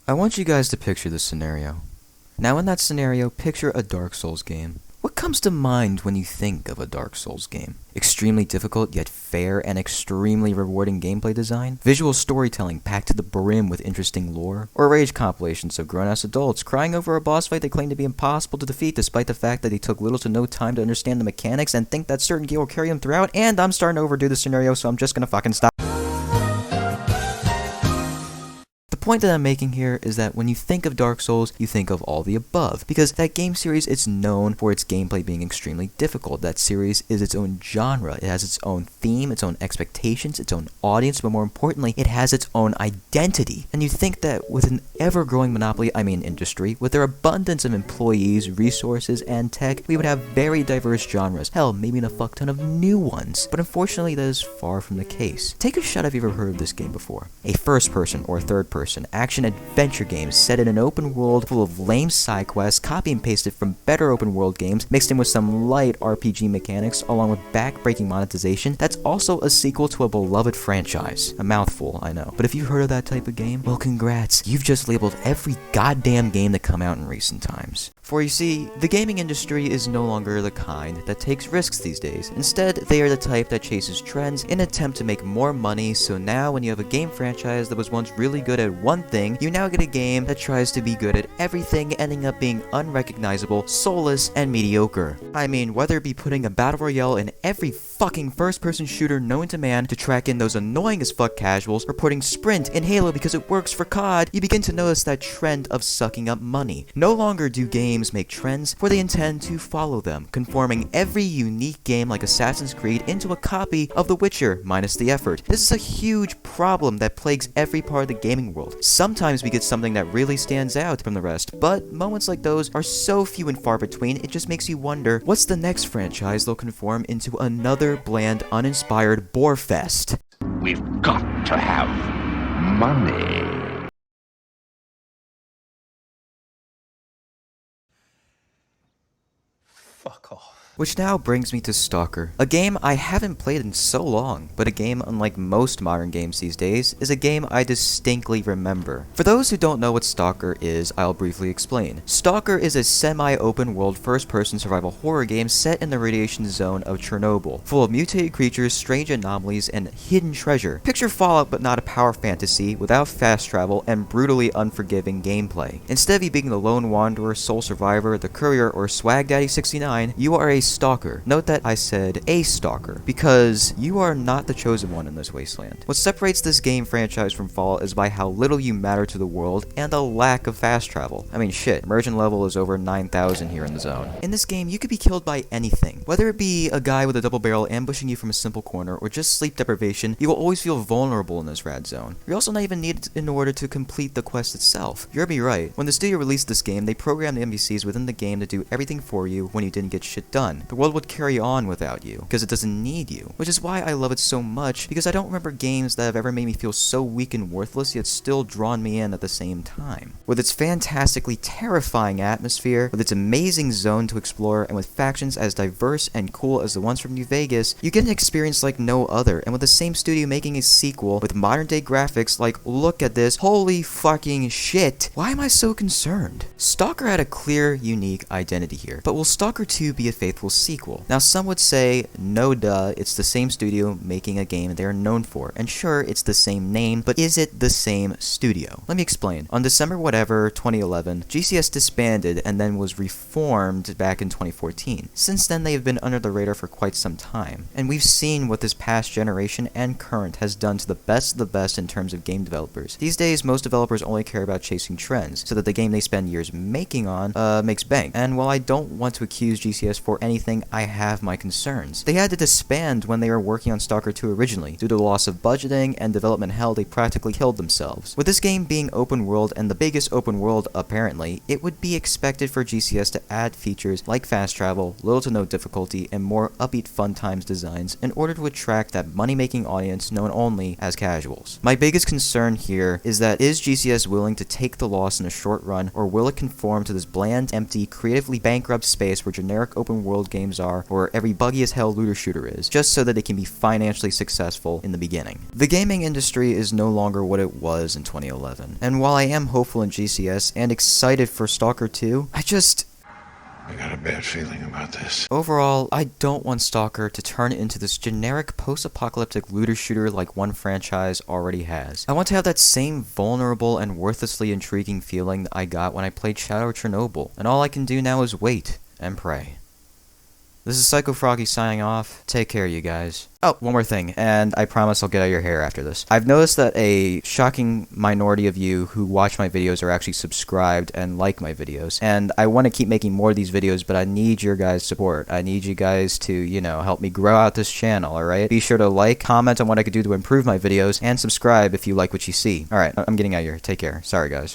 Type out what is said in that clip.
I want you guys to picture this scenario. Now in that scenario, picture a Dark Souls game. What comes to mind when you think of a Dark Souls game? Extremely difficult yet fair and extremely rewarding gameplay design? Visual storytelling packed to the brim with interesting lore? Or rage compilations of grown-ass adults crying over a boss fight they claim to be impossible to defeat despite the fact that they took little to no time to understand the mechanics and think that certain gear will carry them throughout? And I'm starting to overdo the scenario, so I'm just gonna fucking stop. The point that I'm making here is that when you think of Dark Souls, you think of all the above, because that game series is known for its gameplay being extremely difficult. That series is its own genre. It has its own theme, its own expectations, its own audience, but more importantly, it has its own identity. And you think that with an ever-growing monopoly, industry, with their abundance of employees, resources, and tech, we would have very diverse genres. Hell, maybe even a fuck ton of new ones. But unfortunately, that is far from the case. Take a shot if you've ever heard of this game before. A first-person or third-person action-adventure game set in an open world full of lame side quests, copy and pasted from better open world games, mixed in with some light RPG mechanics, along with back-breaking monetization, that's also a sequel to a beloved franchise. A mouthful, I know. But if you've heard of that type of game, well congrats, you've just labeled every goddamn game to come out in recent times. For you see, the gaming industry is no longer the kind that takes risks these days. Instead, they are the type that chases trends in an attempt to make more money, so now when you have a game franchise that was once really good at one thing, you now get a game that tries to be good at everything, ending up being unrecognizable, soulless, and mediocre. Whether it be putting a battle royale in every fucking first-person shooter known to man to track in those annoying as fuck casuals, or putting Sprint in Halo because it works for COD, you begin to notice that trend of sucking up money. No longer do games make trends, for they intend to follow them, conforming every unique game like Assassin's Creed into a copy of The Witcher, minus the effort. This is a huge problem that plagues every part of the gaming world. Sometimes we get something that really stands out from the rest, but moments like those are so few and far between, it just makes you wonder, what's the next franchise they'll conform into another bland, uninspired bore fest? We've got to have money. Fuck off. Which now brings me to Stalker, a game I haven't played in so long, but a game unlike most modern games these days, is a game I distinctly remember. For those who don't know what Stalker is, I'll briefly explain. Stalker is a semi-open world first-person survival horror game set in the radiation zone of Chernobyl, full of mutated creatures, strange anomalies, and hidden treasure. Picture Fallout but not a power fantasy, without fast travel, and brutally unforgiving gameplay. Instead of you being the lone wanderer, sole survivor, the courier, or Swag Daddy 69, you are a stalker. Note that I said a stalker, because you are not the chosen one in this wasteland. What separates this game franchise from Fallout is by how little you matter to the world and a lack of fast travel. Shit, immersion level is over 9,000 here in the zone. In this game, you could be killed by anything. Whether it be a guy with a double barrel ambushing you from a simple corner, or just sleep deprivation, you will always feel vulnerable in this rad zone. You're also not even needed in order to complete the quest itself. You heard me right. When the studio released this game, they programmed the NPCs within the game to do everything for you when you didn't get shit done. The world would carry on without you, because it doesn't need you. Which is why I love it so much, because I don't remember games that have ever made me feel so weak and worthless, yet still drawn me in at the same time. With its fantastically terrifying atmosphere, with its amazing zone to explore, and with factions as diverse and cool as the ones from New Vegas, you get an experience like no other, and with the same studio making a sequel with modern day graphics, like, look at this, holy fucking shit, why am I so concerned? Stalker had a clear, unique identity here, but will Stalker 2 be a faithful sequel? Now some would say, no duh, it's the same studio making a game they are known for, and sure, it's the same name, but is it the same studio? Let me explain. On December whatever, 2011, GCS disbanded and then was reformed back in 2014. Since then, they have been under the radar for quite some time, and we've seen what this past generation and current has done to the best of the best in terms of game developers. These days, most developers only care about chasing trends, so that the game they spend years making on, makes bank. And while I don't want to accuse GCS for anything, I have my concerns. They had to disband when they were working on Stalker 2 originally. Due to the loss of budgeting and development hell, they practically killed themselves. With this game being open world, and the biggest open world apparently, it would be expected for GCS to add features like fast travel, little to no difficulty, and more upbeat fun times designs in order to attract that money-making audience known only as casuals. My biggest concern here is that is GCS willing to take the loss in a short run, or will it conform to this bland, empty, creatively bankrupt space where generic open world world games are, or every buggy as hell looter shooter is, just so that it can be financially successful in the beginning. The gaming industry is no longer what it was in 2011, and while I am hopeful in GCS and excited for Stalker 2, I got a bad feeling about this. overall, I don't want Stalker to turn into this generic post-apocalyptic looter shooter like one franchise already has. I want to have that same vulnerable and worthlessly intriguing feeling that I got when I played Shadow Chernobyl, and all I can do now is wait and pray. This is Psycho-Froggy signing off. Take care, you guys. Oh, one more thing, and I promise I'll get out of your hair after this. I've noticed that a shocking minority of you who watch my videos are actually subscribed and like my videos, and I want to keep making more of these videos, but I need your guys' support. I need you guys to, help me grow out this channel, alright? Be sure to like, comment on what I could do to improve my videos, and subscribe if you like what you see. Alright, I'm getting out of here. Take care. Sorry, guys.